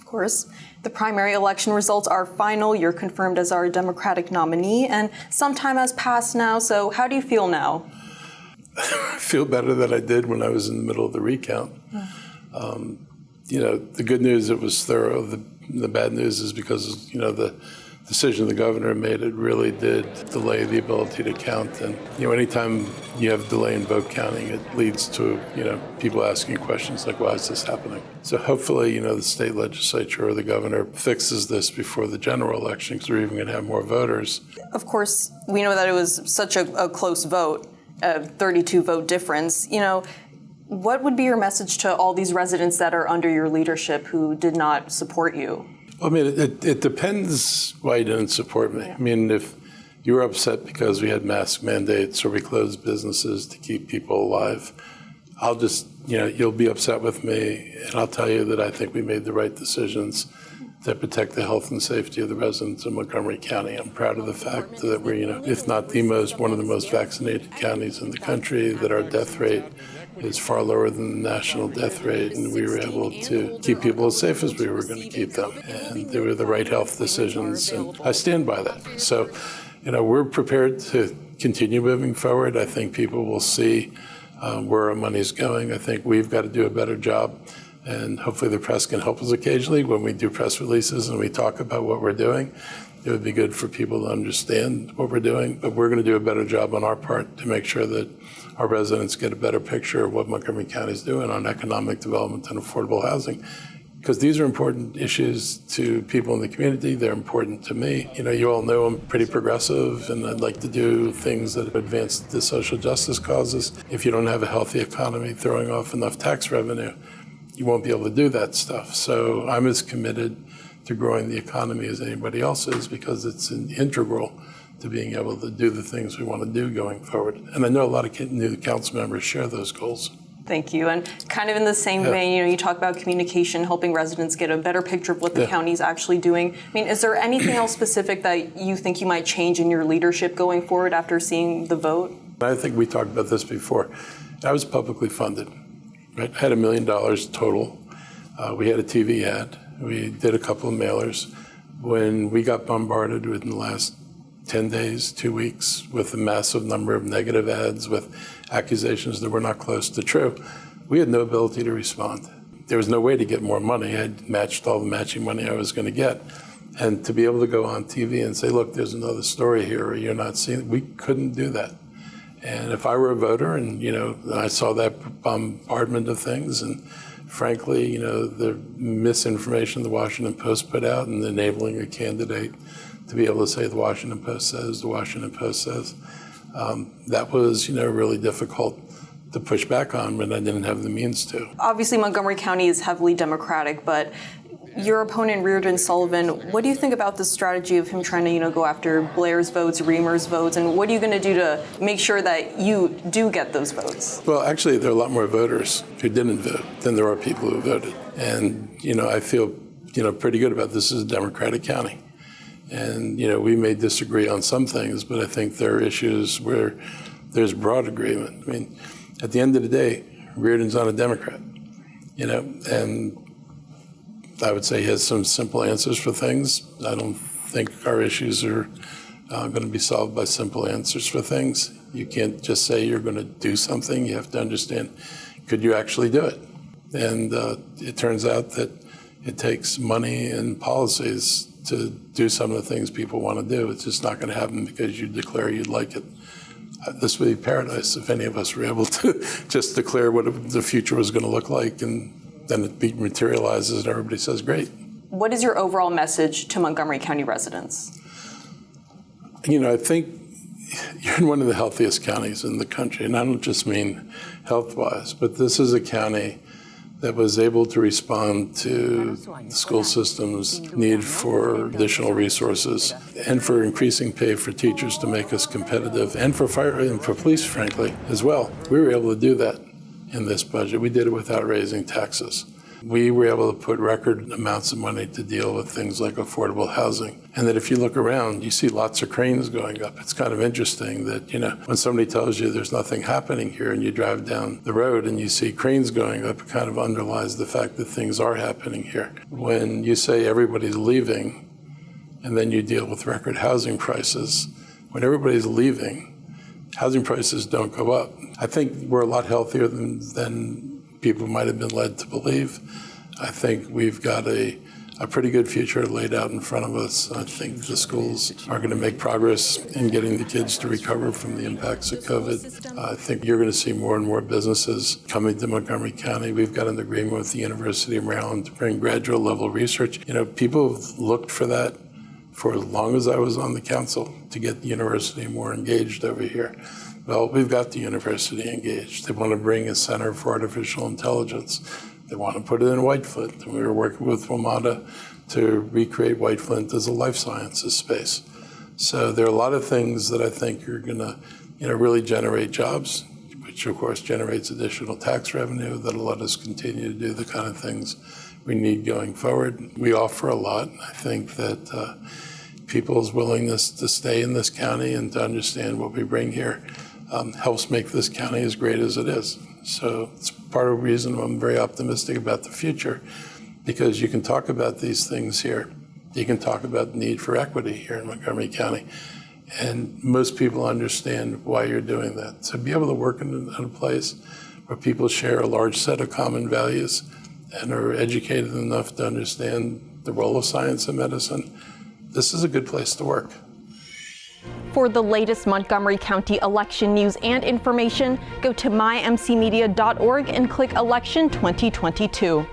course. The primary election results are final. You're confirmed as our Democratic nominee, and some time has passed now. So how do you feel now? I feel better than I did when I was in the middle of the recount. The good news, it was thorough. The bad news is because, the decision the governor made, it really did delay the ability to count. And, anytime you have delay in vote counting, it leads to, people asking questions like, why is this happening? So hopefully, the state legislature or the governor fixes this before the general election, because we're even going to have more voters. Of course, we know that it was such a close vote, a 32 vote difference. What would be your message to all these residents that are under your leadership who did not support you? I mean, it depends why you didn't support me. I mean, if you were upset because we had mask mandates or we closed businesses to keep people alive, I'll just, you'll be upset with me, and I'll tell you that I think we made the right decisions to protect the health and safety of the residents of Montgomery County. I'm proud of the fact that we're, if not one of the most vaccinated counties in the country, that our death rate is far lower than the national death rate, and we were able to keep people as safe as we were going to keep them. And they were the right health decisions, and I stand by that. So, we're prepared to continue moving forward. I think people will see where our money's going. I think we've got to do a better job, and hopefully the press can help us occasionally when we do press releases and we talk about what we're doing. It would be good for people to understand what we're doing, but we're going to do a better job on our part to make sure that our residents get a better picture of what Montgomery County is doing on economic development and affordable housing. Because these are important issues to people in the community. They're important to me. You all know I'm pretty progressive, and I'd like to do things that advance the social justice causes. If you don't have a healthy economy throwing off enough tax revenue, you won't be able to do that stuff. So I'm as committed to growing the economy as anybody else is, because it's integral to being able to do the things we want to do going forward. And I know a lot of new council members share those goals. Thank you. And kind of in the same vein, you talk about communication, helping residents get a better picture of what the county's actually doing. I mean, is there anything else specific that you think you might change in your leadership going forward after seeing the vote? I think we talked about this before. I was publicly funded, right? I had $1 million total. We had a TV ad. We did a couple of mailers. When we got bombarded within the last 10 days, 2 weeks, with a massive number of negative ads with accusations that were not close to true, we had no ability to respond. There was no way to get more money. I had matched all the matching money I was going to get. And to be able to go on TV and say, look, there's another story here, or you're not seeing it, we couldn't do that. And if I were a voter and, I saw that bombardment of things, and frankly, the misinformation the Washington Post put out and enabling a candidate to be able to say the Washington Post says, that was, really difficult to push back on, but I didn't have the means to. Obviously, Montgomery County is heavily Democratic, but your opponent, Reardon Sullivan, what do you think about the strategy of him trying to, go after Blair's votes, Reamer's votes, and what are you going to do to make sure that you do get those votes? Well, actually, there are a lot more voters who didn't vote than there are people who voted. And, I feel, pretty good about this as a Democratic county. And, we may disagree on some things, but I think there are issues where there's broad agreement. I mean, at the end of the day, Reardon's not a Democrat, and I would say he has some simple answers for things. I don't think our issues are going to be solved by simple answers for things. You can't just say you're going to do something. You have to understand, could you actually do it? And it turns out that it takes money and policies to do some of the things people want to do. It's just not going to happen because you declare you'd like it. This would be paradise if any of us were able to just declare what the future was going to look like, and then it materializes and everybody says, great. What is your overall message to Montgomery County residents? I think you're in one of the healthiest counties in the country, and I don't just mean health-wise, but this is a county that was able to respond to the school system's need for additional resources and for increasing pay for teachers to make us competitive, and for fire and for police, frankly, as well. We were able to do that in this budget. We did it without raising taxes. We were able to put record amounts of money to deal with things like affordable housing. And that if you look around, you see lots of cranes going up. It's kind of interesting that, when somebody tells you there's nothing happening here and you drive down the road and you see cranes going up, it kind of underlies the fact that things are happening here. When you say everybody's leaving and then you deal with record housing prices, when everybody's leaving, housing prices don't go up. I think we're a lot healthier than people might have been led to believe. I think we've got a pretty good future laid out in front of us. I think the schools are going to make progress in getting the kids to recover from the impacts of COVID. I think you're going to see more and more businesses coming to Montgomery County. We've got an agreement with the University of Maryland to bring graduate level research. People have looked for that for as long as I was on the council to get the university more engaged over here. Well, we've got the university engaged. They want to bring a center for artificial intelligence. They want to put it in White Flint. And we were working with WMATA to recreate White Flint as a life sciences space. So there are a lot of things that I think are going to really generate jobs, which of course generates additional tax revenue that'll let us continue to do the kind of things we need going forward. We offer a lot. I think that people's willingness to stay in this county and to understand what we bring here helps make this county as great as it is. So it's part of the reason I'm very optimistic about the future, because you can talk about these things here. You can talk about the need for equity here in Montgomery County. And most people understand why you're doing that. So be able to work in a place where people share a large set of common values and are educated enough to understand the role of science and medicine, this is a good place to work. For the latest Montgomery County election news and information, go to mymcmedia.org and click Election 2022.